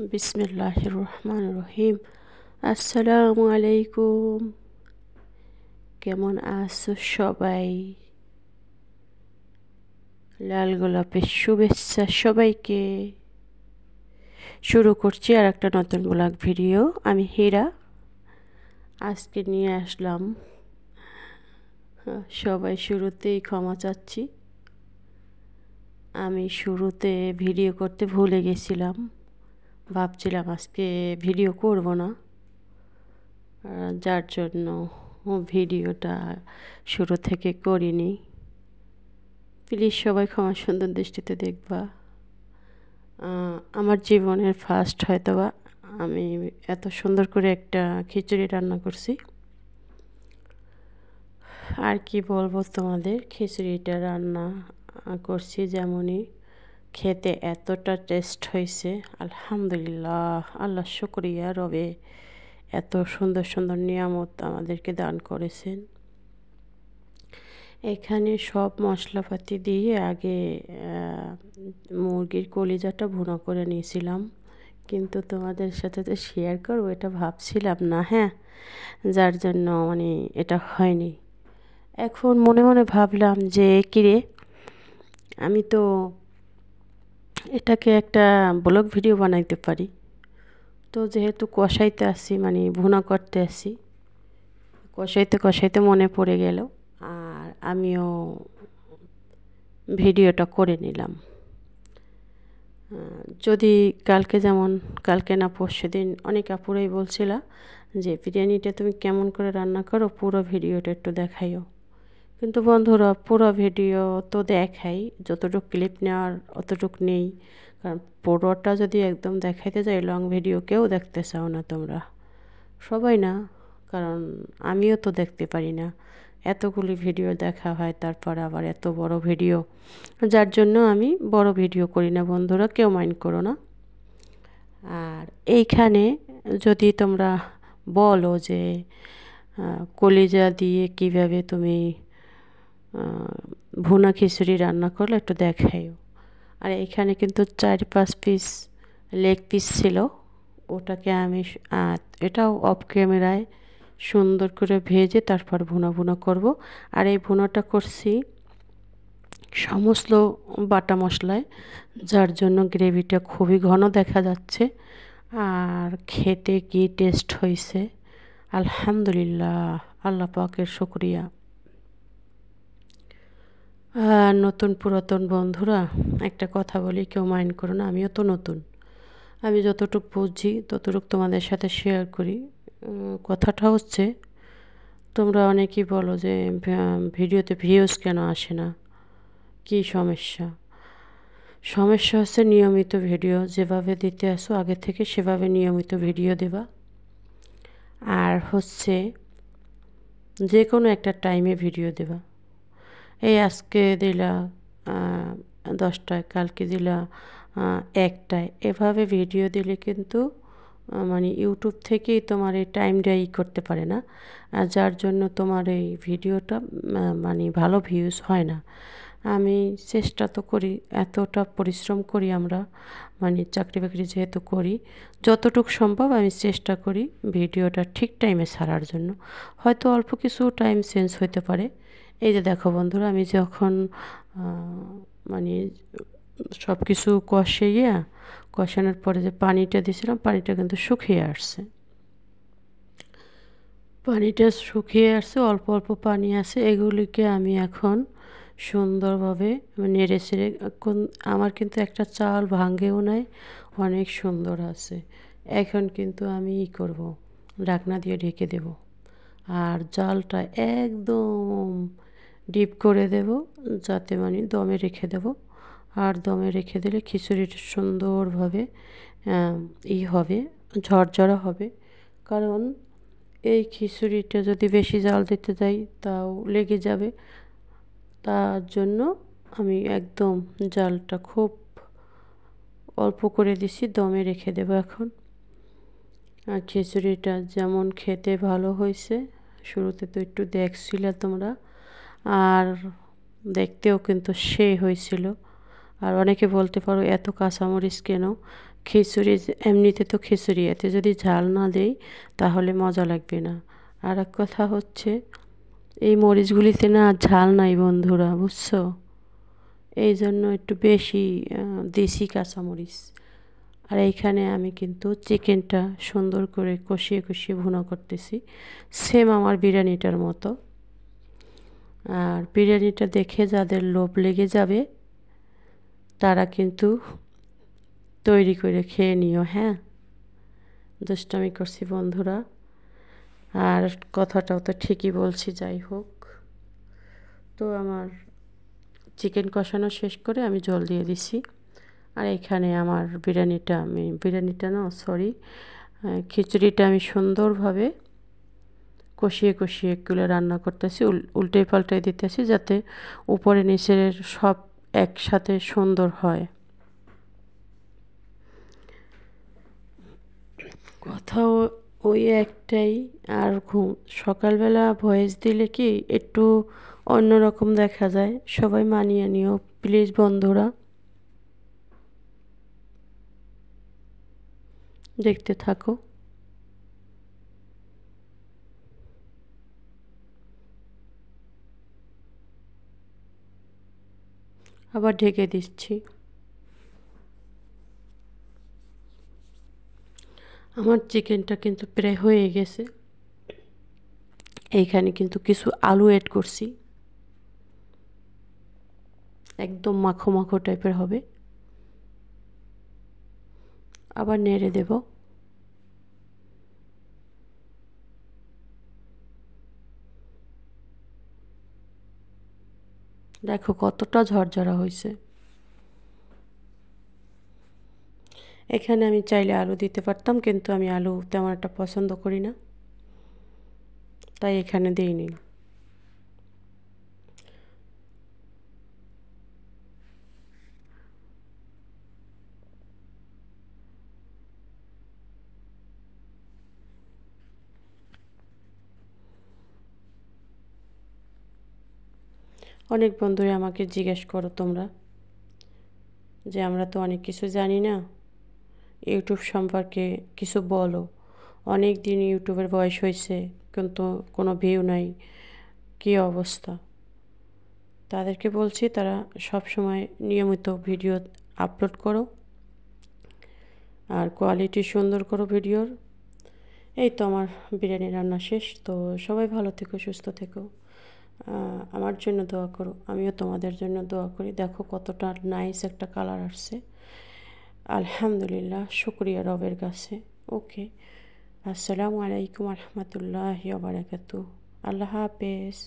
বিসমিল্লাহির রহমানির রহিম। আসসালামু আলাইকুম। কেমন আছো সবাই? লাল গোলাপের শুভেচ্ছা সবাইকে। শুরু করছি আর একটা নতুন ব্লগ ভিডিও। আমি হীরা। আজকে নিয়ে আসলাম, সবাই শুরুতেই ক্ষমা চাচ্ছি, আমি শুরুতে ভিডিও করতে ভুলে গেছিলাম। ভাবছিলাম আজকে ভিডিও করব না, যার জন্য ভিডিওটা শুরু থেকে করিনি। প্লিজ সবাই ক্ষমা সুন্দর দৃষ্টিতে দেখবা। আমার জীবনের ফার্স্ট হয়তোবা আমি এত সুন্দর করে একটা খিচুড়ি রান্না করছি। আর কি বলবো তোমাদের, খিচুড়িটা রান্না করছি যেমনই খেতে এতটা টেস্ট হয়েছে, আলহামদুলিল্লাহ, আল্লাহ শুকরিয়া রবে। এত সুন্দর সুন্দর নিয়ামত আমাদেরকে দান করেছেন। এখানে সব মশলাপাতি দিয়ে আগে মুরগির কলিজাটা ভুনা করে নিয়েছিলাম, কিন্তু তোমাদের সাথে তো শেয়ার করবো এটা ভাবছিলাম না, হ্যাঁ, যার জন্য এটা হয়নি। এখন মনে মনে ভাবলাম যে কিরে, আমি তো এটাকে একটা ব্লগ ভিডিও বানাইতে পারি। তো যেহেতু কষাইতে আসি, ভুনা করতে আসি, কষাইতে কষাইতে মনে পড়ে গেল, আর আমিও ভিডিওটা করে নিলাম। যদি কালকে না পরশুদিন অনেক আপুরাই বলছিল যে বিরিয়ানিটা তুমি কেমন করে রান্না করো, পুরো ভিডিওটা একটু দেখাইও। কিন্তু বন্ধুরা, পুরো ভিডিও তো দেখাই, যতটুকু ক্লিপ নেওয়ার অতটুকু নেই। কারণ পুরোটা যদি একদম দেখাইতে যাই, লং ভিডিও কেউ দেখতে চাও না তোমরা, সবাই না, কারণ আমিও তো দেখতে পারি না। এতগুলি ভিডিও দেখা হয়, তারপর আবার এত বড় ভিডিও, যার জন্য আমি বড় ভিডিও করি না। বন্ধুরা, কেউ মাইন্ড করো না। আর এইখানে যদি তোমরা বলো যে কলিজা দিয়ে কিভাবে তুমি ভুনা খিচুড়ি রান্না করলে, একটু দেখাইও। আর এইখানে কিন্তু 4-5 পিস লেগ পিস ছিল, ওটাকে আমি এটাও অফ ক্যামেরায় সুন্দর করে ভেজে তারপর ভুনা করব। আর এই ভুনাটা করছি সমস্ত বাটা মশলায়, যার জন্য গ্রেভিটা খুবই ঘন দেখা যাচ্ছে। আর খেতে কি টেস্ট হয়েছে, আলহামদুলিল্লাহ, আল্লাহ পাকের শুকরিয়া। নতুন পুরাতন বন্ধুরা, একটা কথা বলি, কেউ মাইন্ড করো না, আমিও তো নতুন। আমি যতটুকু বুঝি ততটুকু তোমাদের সাথে শেয়ার করি। কথাটা হচ্ছে, তোমরা অনেকেই বলো যে ভিডিওতে ভিউজ কেন আসে না, কি সমস্যা? সমস্যা হচ্ছে নিয়মিত ভিডিও যেভাবে দিতে আসো আগে থেকে, সেভাবে নিয়মিত ভিডিও দেবা। আর হচ্ছে যে কোনো একটা টাইমে ভিডিও দেবা। এই আজকে দিলা 10টায়, কালকে দিলা 1টায়, এভাবে ভিডিও দিলে কিন্তু ইউটিউব থেকেই তোমার এই টাইমটা করতে পারে না, যার জন্য তোমার এই ভিডিওটা ভালো ভিউজ হয় না। আমি চেষ্টা তো করি, এতটা পরিশ্রম করি আমরা, চাকরি বাকরি যেহেতু করি, যতটুকু সম্ভব আমি চেষ্টা করি ভিডিওটা ঠিক টাইমে ছাড়ার জন্য। হয়তো অল্প কিছু টাইম চেঞ্জ হতে পারে। এই যে দেখো বন্ধুরা, আমি যখন সব কিছু কষানোর পরে যে পানিটা দিয়েছিলাম, পানিটা কিন্তু শুকিয়ে আসছে। অল্প অল্প পানি আছে, এগুলিকে আমি এখন সুন্দরভাবে নেড়ে ছেড়ে, আমার কিন্তু একটা চাল ভাঙেও নাই, অনেক সুন্দর আছে। এখন কিন্তু আমি করব, ঢাকনা দিয়ে ঢেকে দেব, আর জালটা একদম ডিপ করে দেব, যাতে দমে রেখে দেব। আর দমে রেখে দিলে খিচুড়িটা সুন্দরভাবে হবে, ঝরঝরা হবে। কারণ এই খিচুড়িটা যদি বেশি জাল দিতে যাই তাও লেগে যাবে, তার জন্য আমি একদম জালটা খুব অল্প করে দিছি, দমে রেখে দেব এখন। আর খিচুড়িটা যেমন খেতে ভালো হয়েছে, শুরুতে তো একটু দেখছিলে তোমরা, আর দেখতেও কিন্তু সেই হয়েছিল। আর অনেকে বলতে পারো এত কাঁচামরিচ কেন, খিচুড়ি এমনিতে তো খিচুড়ি, এতে যদি ঝাল না দেই তাহলে মজা লাগবে না। আর এক কথা হচ্ছে এই মরিচগুলিতে না ঝাল নাই বন্ধুরা, বুঝছো? এই জন্য একটু বেশি দেশি কাঁচামরিচ। আর এইখানে আমি কিন্তু চিকেনটা সুন্দর করে কষিয়ে কষিয়ে ভুনা করতেছি, সেম আমার বিরিয়ানিটার মতো। আর বিরিয়ানিটা দেখে যাদের লোভ লেগে যাবে তারা কিন্তু তৈরি করে খেয়ে নিও, হ্যাঁ। দুষ্টামি করছি বন্ধুরা, আর কথাটাও তো ঠিকই বলছি। যাই হোক, তো আমার চিকেন কষানো শেষ করে আমি জল দিয়ে দিছি। আর এখানে আমার বিরিয়ানিটা না সরি খিচুড়িটা আমি সুন্দরভাবে কষিয়ে কষিয়ে এগুলো রান্না করতেছি, উল্টে পাল্টাই দিতেছি যাতে উপরে নিচের সব একসাথে সুন্দর হয়। কথাও ওই একটাই। আর সকালবেলা ভয়েস দিলে কি একটু অন্যরকম দেখা যায়, সবাই মানিয়ে নিও প্লিজ বন্ধুরা। দেখতে থাকো। আবার ঢেকে দিচ্ছি। আমার চিকেনটা কিন্তু প্রায় হয়ে গেছে। এইখানে কিন্তু কিছু আলু অ্যাড করছি, একদম মাখো মাখো টাইপের হবে। আবার নেড়ে দেব। দেখো কতটা ঝরঝরা হয়েছে। এখানে আমি চাইলে আলু দিতে পারতাম, কিন্তু আমি আলু তেমন একটা পছন্দ করি না, তাই এখানে দিইনি। অনেক বন্ধুরা আমাকে জিজ্ঞেস করো তোমরা যে আমরা তো অনেক কিছু জানি না, ইউটিউব সম্পর্কে কিছু বলো। অনেক দিন ইউটিউবের বয়স হয়েছে কিন্তু কোনো ভিউ নাই, কী অবস্থা। তাদেরকে বলছি তারা সব সময় নিয়মিত ভিডিও আপলোড করো আর কোয়ালিটি সুন্দর করো ভিডিওর। এই তো আমার বিরিয়ানি রান্না শেষ। তো সবাই ভালো থেকো, সুস্থ থেকো, আমার জন্য দোয়া করো, আমিও তোমাদের জন্য দোয়া করি। দেখো কতটা নাইস একটা কালার আসছে, আলহামদুলিল্লাহ, শুক্রিয়া রবের কাছে। ওকে, আসসালামু আলাইকুম রহমতুল্লাহি ওয়া বারাকাতুহু। আল্লাহ হাফেজ।